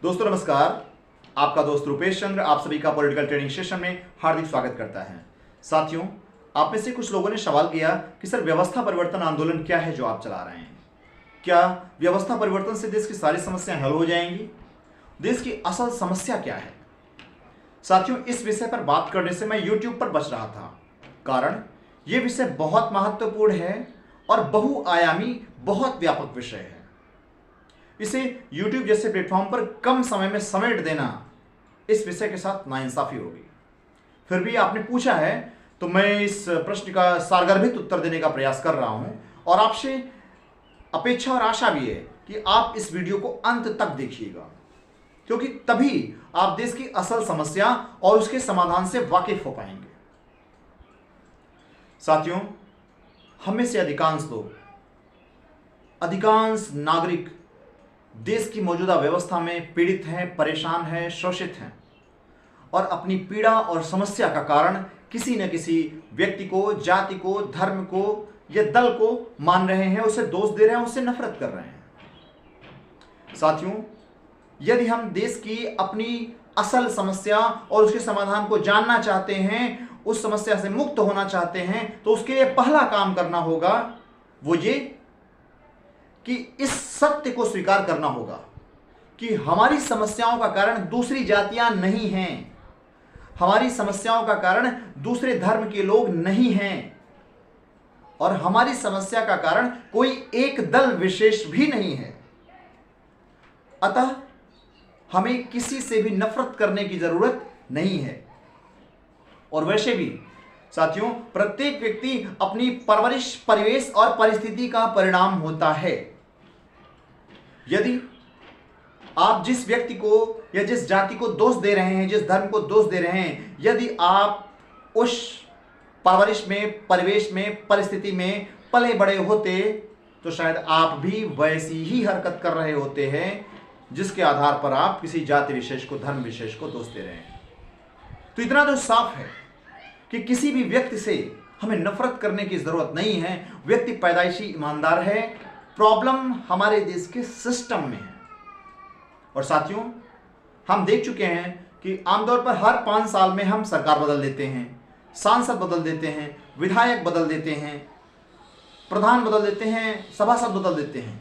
दोस्तों नमस्कार। आपका दोस्त रुपेश चंद्र आप सभी का पॉलिटिकल ट्रेनिंग सेशन में हार्दिक स्वागत करता है। साथियों, आप में से कुछ लोगों ने सवाल किया कि सर व्यवस्था परिवर्तन आंदोलन क्या है जो आप चला रहे हैं? क्या व्यवस्था परिवर्तन से देश की सारी समस्याएं हल हो जाएंगी? देश की असल समस्या क्या है? साथियों, इस विषय पर बात करने से मैं YouTube पर बच रहा था, कारण यह विषय बहुत महत्वपूर्ण है और बहुआयामी बहुत व्यापक विषय है। इसे YouTube जैसे प्लेटफॉर्म पर कम समय में समेट देना इस विषय के साथ नाइंसाफी होगी। फिर भी आपने पूछा है तो मैं इस प्रश्न का सारगर्भित उत्तर देने का प्रयास कर रहा हूं और आपसे अपेक्षा और आशा भी है कि आप इस वीडियो को अंत तक देखिएगा, क्योंकि तभी आप देश की असल समस्या और उसके समाधान से वाकिफ हो पाएंगे। साथियों, हमें से अधिकांश नागरिक देश की मौजूदा व्यवस्था में पीड़ित हैं, परेशान हैं, शोषित हैं और अपनी पीड़ा और समस्या का कारण किसी न किसी व्यक्ति को, जाति को, धर्म को या दल को मान रहे हैं, उसे दोष दे रहे हैं, उससे नफरत कर रहे हैं। साथियों, यदि हम देश की अपनी असल समस्या और उसके समाधान को जानना चाहते हैं, उस समस्या से मुक्त होना चाहते हैं, तो उसके लिए पहला काम करना होगा वो ये कि इस सत्य को स्वीकार करना होगा कि हमारी समस्याओं का कारण दूसरी जातियां नहीं हैं, हमारी समस्याओं का कारण दूसरे धर्म के लोग नहीं हैं और हमारी समस्या का कारण कोई एक दल विशेष भी नहीं है। अतः हमें किसी से भी नफरत करने की जरूरत नहीं है। और वैसे भी साथियों, प्रत्येक व्यक्ति अपनी परवरिश, परिवेश और परिस्थिति का परिणाम होता है। यदि आप जिस व्यक्ति को या जिस जाति को दोष दे रहे हैं, जिस धर्म को दोष दे रहे हैं, यदि आप उस परवरिश में, परिवेश में, परिस्थिति में पले बड़े होते तो शायद आप भी वैसी ही हरकत कर रहे होते हैं जिसके आधार पर आप किसी जाति विशेष को, धर्म विशेष को दोष दे रहे हैं। तो इतना तो साफ है कि किसी भी व्यक्ति से हमें नफरत करने की जरूरत नहीं है। व्यक्ति पैदाइशी ईमानदार है, प्रॉब्लम हमारे देश के सिस्टम में है। और साथियों, हम देख चुके हैं कि आमतौर पर हर 5 साल में हम सरकार बदल देते हैं, सांसद बदल देते हैं, विधायक बदल देते हैं, प्रधान बदल देते हैं, सभासद बदल देते हैं,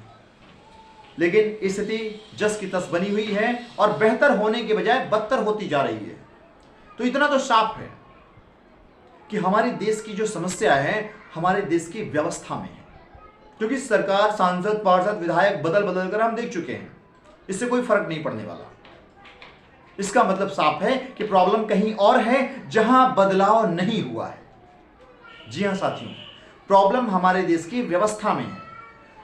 लेकिन स्थिति जस की तस बनी हुई है और बेहतर होने के बजाय बदतर होती जा रही है। तो इतना तो साफ है कि हमारे देश की जो समस्या है हमारे देश की व्यवस्था में है, क्योंकि सरकार, सांसद, पार्षद, विधायक बदल बदल कर हम देख चुके हैं, इससे कोई फर्क नहीं पड़ने वाला। इसका मतलब साफ है कि प्रॉब्लम कहीं और है जहां बदलाव नहीं हुआ है। जी हां साथियों, प्रॉब्लम हमारे देश की व्यवस्था में है,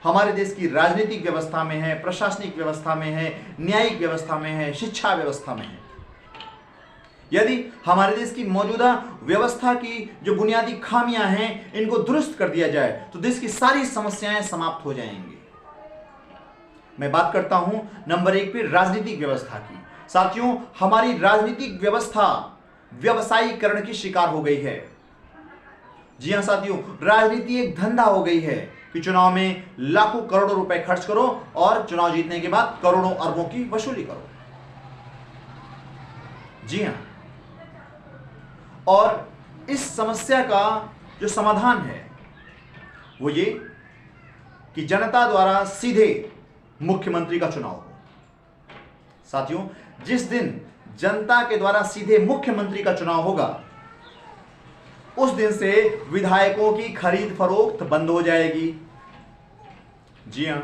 हमारे देश की राजनीतिक व्यवस्था में है, प्रशासनिक व्यवस्था में है, न्यायिक व्यवस्था में है, शिक्षा व्यवस्था में है। यदि हमारे देश की मौजूदा व्यवस्था की जो बुनियादी खामियां हैं इनको दुरुस्त कर दिया जाए तो देश की सारी समस्याएं समाप्त हो जाएंगी। मैं बात करता हूं नंबर 1 पे राजनीतिक व्यवस्था की। साथियों, हमारी राजनीतिक व्यवस्था व्यवसायीकरण की शिकार हो गई है। जी हां साथियों, राजनीति एक धंधा हो गई है कि चुनाव में लाखों करोड़ों रुपए खर्च करो और चुनाव जीतने के बाद करोड़ों अरबों की वसूली करो। जी हां, और इस समस्या का जो समाधान है वो ये कि जनता द्वारा सीधे मुख्यमंत्री का चुनाव हो। साथियों, जिस दिन जनता के द्वारा सीधे मुख्यमंत्री का चुनाव होगा उस दिन से विधायकों की खरीद फरोख्त बंद हो जाएगी। जी हां,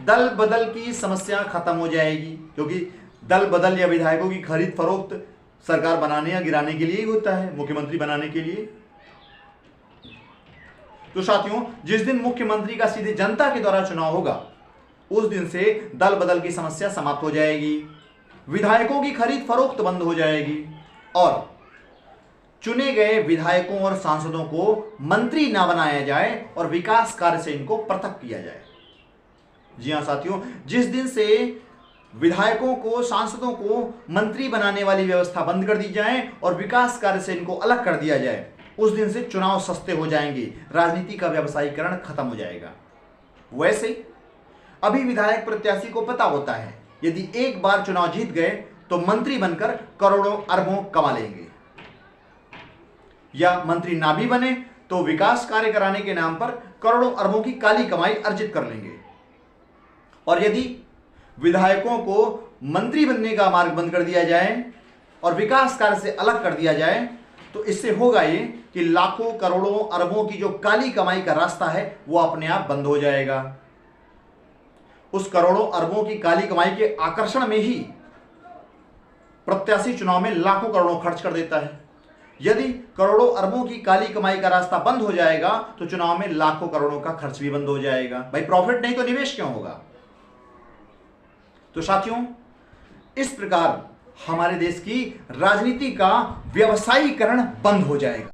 दल बदल की समस्या खत्म हो जाएगी, क्योंकि दल बदल या विधायकों की खरीद फरोख्त सरकार बनाने या गिराने के लिए ही होता है, मुख्यमंत्री बनाने के लिए। तो साथियों, जिस दिन मुख्यमंत्री का सीधे जनता के द्वारा चुनाव होगा उस दिन से दल बदल की समस्या समाप्त हो जाएगी, विधायकों की खरीद फरोख्त बंद हो जाएगी और चुने गए विधायकों और सांसदों को मंत्री ना बनाया जाए और विकास कार्य से इनको पृथक किया जाए। जी हां साथियों, जिस दिन से विधायकों को, सांसदों को मंत्री बनाने वाली व्यवस्था बंद कर दी जाए और विकास कार्य से इनको अलग कर दिया जाए, उस दिन से चुनाव सस्ते हो जाएंगे, राजनीति का व्यवसायीकरण खत्म हो जाएगा। वैसे अभी विधायक प्रत्याशी को पता होता है यदि एक बार चुनाव जीत गए तो मंत्री बनकर करोड़ों अरबों कमा लेंगे, या मंत्री ना भी बने तो विकास कार्य कराने के नाम पर करोड़ों अरबों की काली कमाई अर्जित कर लेंगे। और यदि विधायकों को मंत्री बनने का मार्ग बंद कर दिया जाए और विकास कार्य से अलग कर दिया जाए तो इससे होगा ये कि लाखों करोड़ों अरबों की जो काली कमाई का रास्ता है वो अपने आप बंद हो जाएगा। उस करोड़ों अरबों की काली कमाई के आकर्षण में ही प्रत्याशी चुनाव में लाखों करोड़ों खर्च कर देता है। यदि करोड़ों अरबों की काली कमाई का रास्ता बंद हो जाएगा तो चुनाव में लाखों करोड़ों का खर्च भी बंद हो जाएगा। भाई प्रॉफिट नहीं तो निवेश क्यों होगा? तो साथियों, इस प्रकार हमारे देश की राजनीति का व्यवसायीकरण बंद हो जाएगा।